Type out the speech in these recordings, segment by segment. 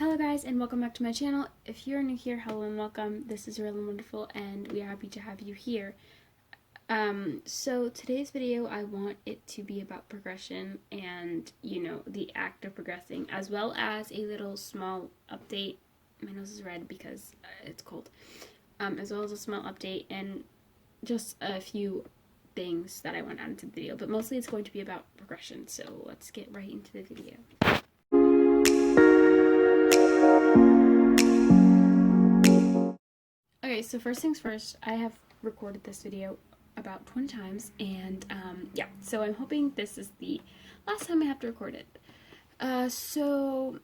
Hello guys, and welcome back to my channel. If you're new here, hello and welcome. This is Real and Wonderful, and we are happy to have you here. So today's video, I want it to be about progression and, the act of progressing, as well as a little small update. My nose is red because it's cold. As well as a small update and just a few things that I want to add into the video, but mostly it's going to be about progression. So let's get right into the video. Okay, so first things first, I have recorded this video about 20 times, and yeah, so I'm hoping this is the last time I have to record it. So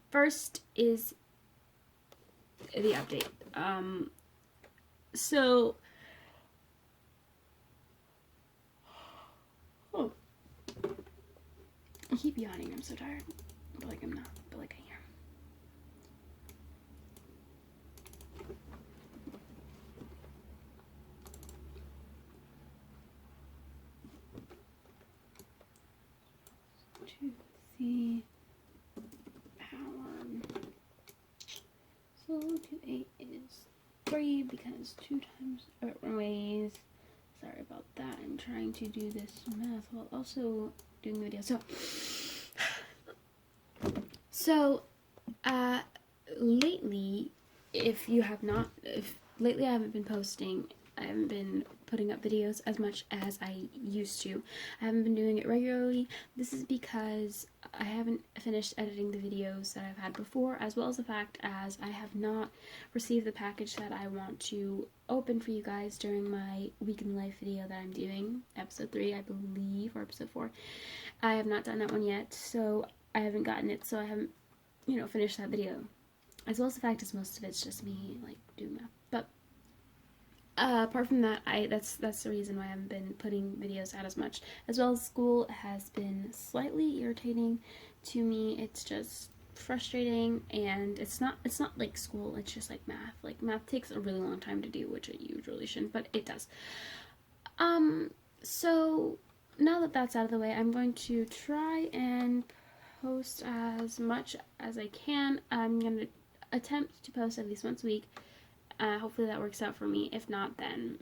first is the update. I keep yawning, I'm so tired. But I'm not, but I am. The power. So 2/8 is 3 because 2 times ways. Sorry about that. I'm trying to do this math while also doing the video. So lately, lately I haven't been posting. I haven't been putting up videos as much as I used to. I haven't been doing it regularly. This is because I haven't finished editing the videos that I've had before, as well as the fact as I have not received the package that I want to open for you guys during my week in life video that I'm doing, episode 3, I believe, or episode 4. I have not done that one yet, so I haven't gotten it, so I haven't, finished that video. As well as the fact is most of it's just me, doing math. But apart from that, that's the reason why I haven't been putting videos out as much. As well as school has been slightly irritating to me. It's just frustrating, and it's not like school, it's just like math. Math takes a really long time to do, which it usually shouldn't, but it does. So now that that's out of the way, I'm going to try and post as much as I can. I'm going to attempt to post at least once a week. Hopefully that works out for me. If not, then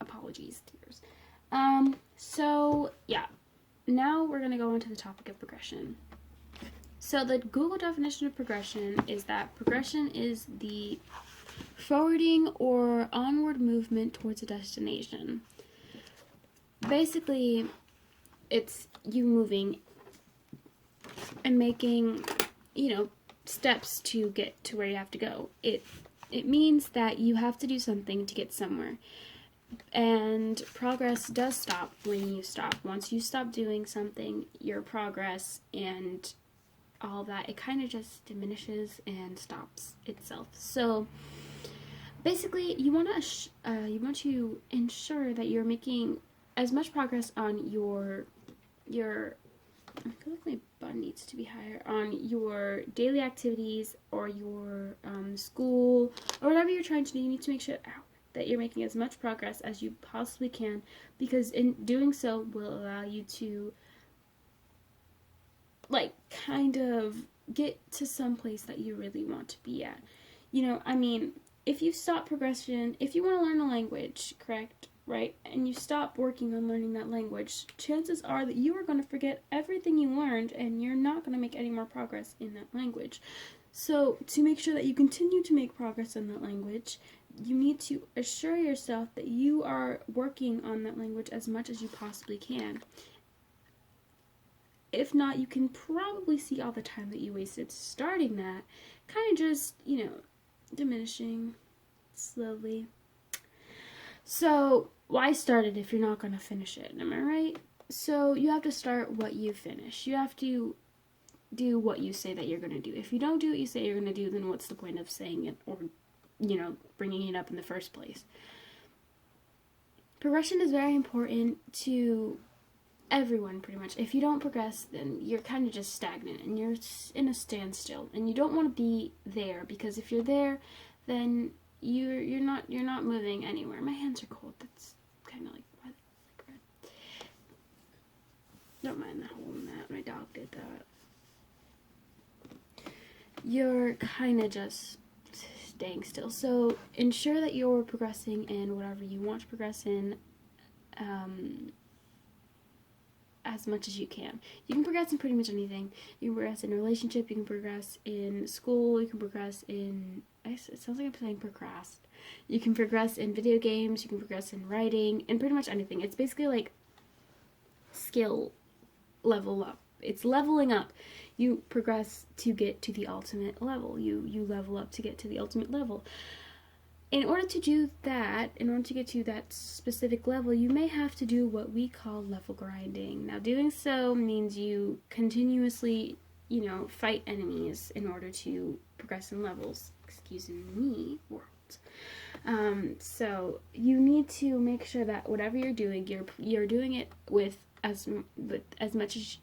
apologies, tears. So yeah, now we're going to go into the topic of progression. So the Google definition of progression is that progression is the forwarding or onward movement towards a destination. Basically, it's you moving and making, steps to get to where you have to go. It means that you have to do something to get somewhere. And progress does stop when you stop. Once you stop doing something, your progress and all that, it kind of just diminishes and stops itself. So basically, you want to ensure that you're making as much progress on your I feel like my button needs to be higher, on your daily activities or your school or whatever you're trying to do. You need to make sure that you're making as much progress as you possibly can, because in doing so will allow you to kind of get to some place that you really want to be at. If you stop progression, if you want to learn a language, correct? Right, and you stop working on learning that language, chances are that you are going to forget everything you learned, and you're not going to make any more progress in that language. So to make sure that you continue to make progress in that language, you need to assure yourself that you are working on that language as much as you possibly can. If not, you can probably see all the time that you wasted starting that kind of just, diminishing slowly. So, why start it if you're not going to finish it? Am I right? So, you have to start what you finish. You have to do what you say that you're going to do. If you don't do what you say you're going to do, then what's the point of saying it or, bringing it up in the first place? Progression is very important to everyone, pretty much. If you don't progress, then you're kind of just stagnant and you're in a standstill. And you don't want to be there, because if you're there, then you're not moving anywhere. My hands are cold. That's kind of like red. Don't mind the hole in that. My dog did that. you're kind of just staying still. So ensure that you're progressing in whatever you want to progress in, as much as you can. You can progress in pretty much anything. You can progress in a relationship, you can progress in school, you can progress in, it sounds like I'm saying procrast. You can progress in video games, you can progress in writing, and pretty much anything. It's basically like skill level up. It's leveling up. You progress to get to the ultimate level. You level up to get to the ultimate level. In order to do that, in order to get to that specific level, you may have to do what we call level grinding. Now, doing so means you continuously, fight enemies in order to progress in levels. Excuse me, world. So you need to make sure that whatever you're doing, you're doing it with as much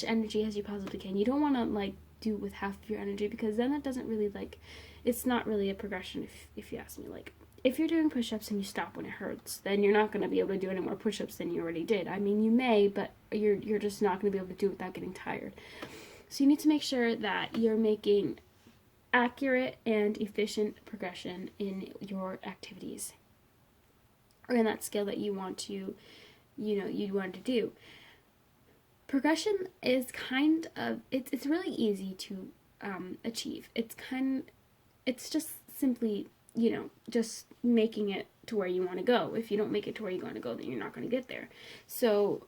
energy as you possibly can. You don't want to do with half of your energy, because then that doesn't really it's not really a progression, if you ask me. If you're doing push-ups and you stop when it hurts, then you're not going to be able to do any more push-ups than you already did. I mean, you may, but you're just not going to be able to do it without getting tired. So you need to make sure that you're making accurate and efficient progression in your activities, or in that skill that you want to, do. Progression is it's really easy to achieve. It's just simply, just making it to where you want to go. If you don't make it to where you want to go, then you're not going to get there. So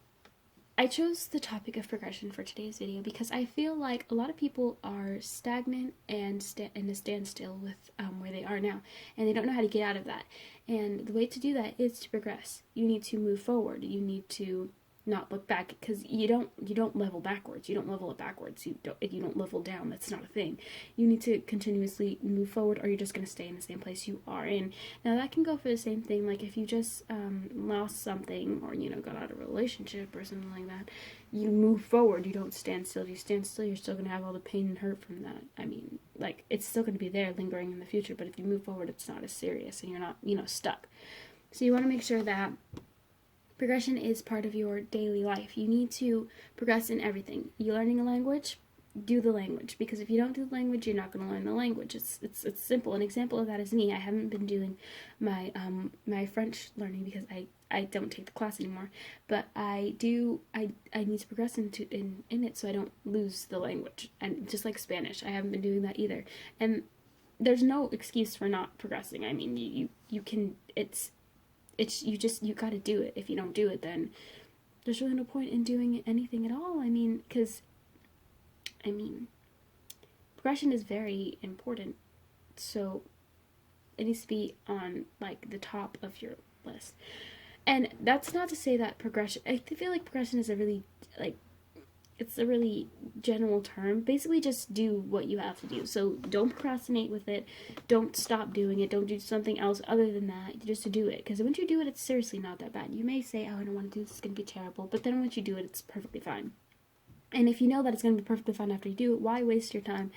I chose the topic of progression for today's video because I feel like a lot of people are stagnant and in a standstill with where they are now, and they don't know how to get out of that. And the way to do that is to progress. You need to move forward. You need to not look back, because you don't level backwards. You don't level up backwards. You don't level down. That's not a thing. You need to continuously move forward, or you're just going to stay in the same place you are in. Now that can go for the same thing, like if you just lost something, or got out of a relationship or something like that. You move forward. You don't stand still. If you stand still, you're still going to have all the pain and hurt from that. I mean, it's still going to be there, lingering in the future. But if you move forward, it's not as serious, and you're not stuck. So you want to make sure that progression is part of your daily life. You need to progress in everything. You learning a language? Do the language, because if you don't do the language, you're not going to learn the language. It's simple. An example of that is me. I haven't been doing my my French learning because I don't take the class anymore, but I need to progress in it so I don't lose the language. And just like Spanish, I haven't been doing that either. And there's no excuse for not progressing. I mean, you can, you got to do it. If you don't do it, then there's really no point in doing anything at all. I mean, progression is very important, so it needs to be on the top of your list. And that's not to say that progression, I feel like progression is a really it's a really general term. Basically, just do what you have to do. So don't procrastinate with it. Don't stop doing it. Don't do something else other than that, just to do it. Because once you do it, it's seriously not that bad. You may say, oh, I don't want to do this, it's going to be terrible. But then once you do it, it's perfectly fine. And if you know that it's going to be perfectly fine after you do it, why waste your time,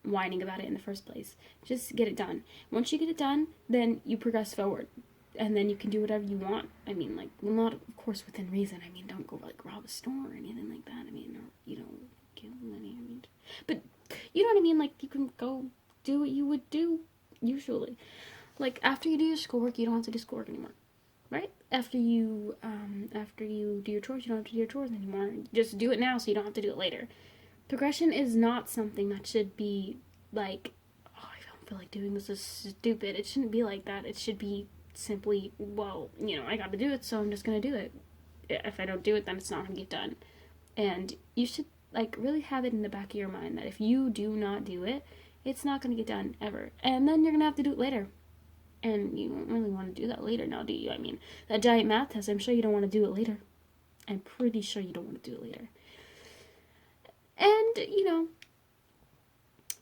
whining about it in the first place? Just get it done. Once you get it done, then you progress forward. And then you can do whatever you want. I mean, not, of course, within reason. I mean, don't go, rob a store or anything like that. I mean, or, kill any, but, you know what I mean? You can go do what you would do, usually. After you do your schoolwork, you don't have to do schoolwork anymore. Right? After you do your chores, you don't have to do your chores anymore. Just do it now so you don't have to do it later. Progression is not something that should be, oh, I don't feel like doing this is stupid. It shouldn't be like that. It should be simply, well, I gotta do it, so I'm just gonna do it. If I don't do it, then it's not gonna get done. And you should really have it in the back of your mind that if you do not do it, it's not gonna get done ever, and then you're gonna have to do it later. And you don't really want to do that later now, do you? I mean, that giant math test, I'm sure you don't want to do it later. I'm pretty sure you don't want to do it later. And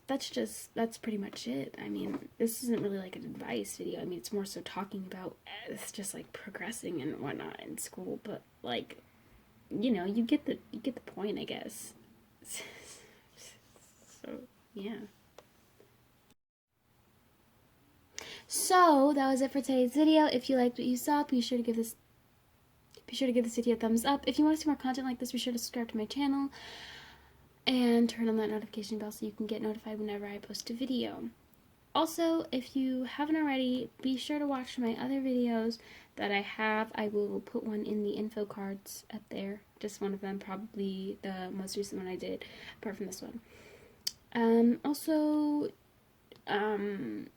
that's pretty much it. I mean, this isn't really an advice video. I mean, it's more so talking about, it's just progressing and whatnot in school, but you get the point, I guess. So yeah. So that was it for today's video. If you liked what you saw, be sure to give this video a thumbs up. If you want to see more content like this, be sure to subscribe to my channel. and turn on that notification bell so you can get notified whenever I post a video. Also, if you haven't already, be sure to watch my other videos that I have. I will put one in the info cards up there. Just one of them, probably the most recent one I did, apart from this one. Also, thank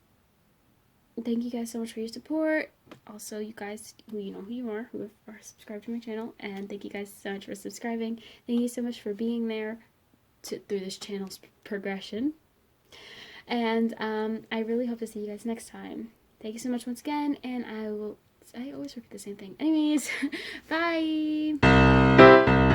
you guys so much for your support. Also, you guys, you know who you are, who are subscribed to my channel, and thank you guys so much for subscribing. Thank you so much for being there through this channel's progression. And I really hope to see you guys next time. Thank you so much once again, and I always repeat the same thing. Anyways, bye!